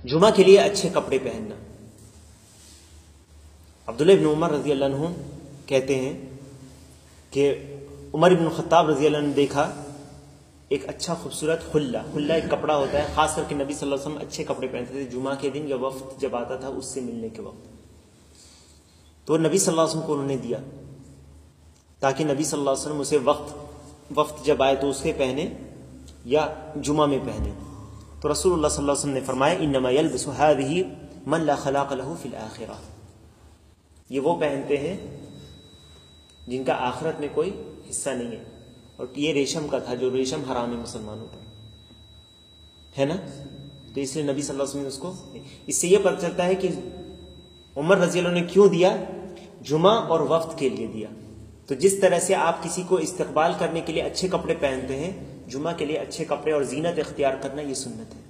जुमा के लिए अच्छे कपड़े पहनना। अब्दुल्लाह इब्न उमर रज़ी अल्लाह अन्हु कहते हैं कि उमर इब्न खत्ताब रज़ी अल्लाह ने देखा एक अच्छा खूबसूरत हुल्ला एक कपड़ा होता है, खास करके नबी सल्लल्लाहु अलैहि वसल्लम अच्छे कपड़े पहनते थे जुमा के दिन या वफ्त जब आता था उससे मिलने के वक्त। तो नबी सल्लल्लाहु अलैहि वसल्लम को उन्होंने दिया ताकि नबी सल्लल्लाहु अलैहि वसल्लम उसे वक्त जब आए तो उसके पहने या जुमा में पहने। तो रसूलुल्लाह सल्लल्लाहु अलैहि वसल्लम ने फरमाया इन्नमा यल्बसु हाज़िही मन ला खलाक़ लहू फ़िल आखिरह, ये वो पहनते हैं जिनका आखिरत में कोई हिस्सा नहीं है। और ये रेशम का था, जो रेशम हराम है मुसलमानों पर, है ना। तो इसलिए नबी सल्लल्लाहु अलैहि वसल्लम उसको, इससे यह पता चलता है कि उमर रज़ी अल्लाह ने क्यों दिया, जुमा और वफ्त के लिए दिया। तो जिस तरह से आप किसी को इस्तकबाल करने के लिए अच्छे कपड़े पहनते हैं, जुमा के लिए अच्छे कपड़े और जीनत इख्तियार करना ये सुन्नत है।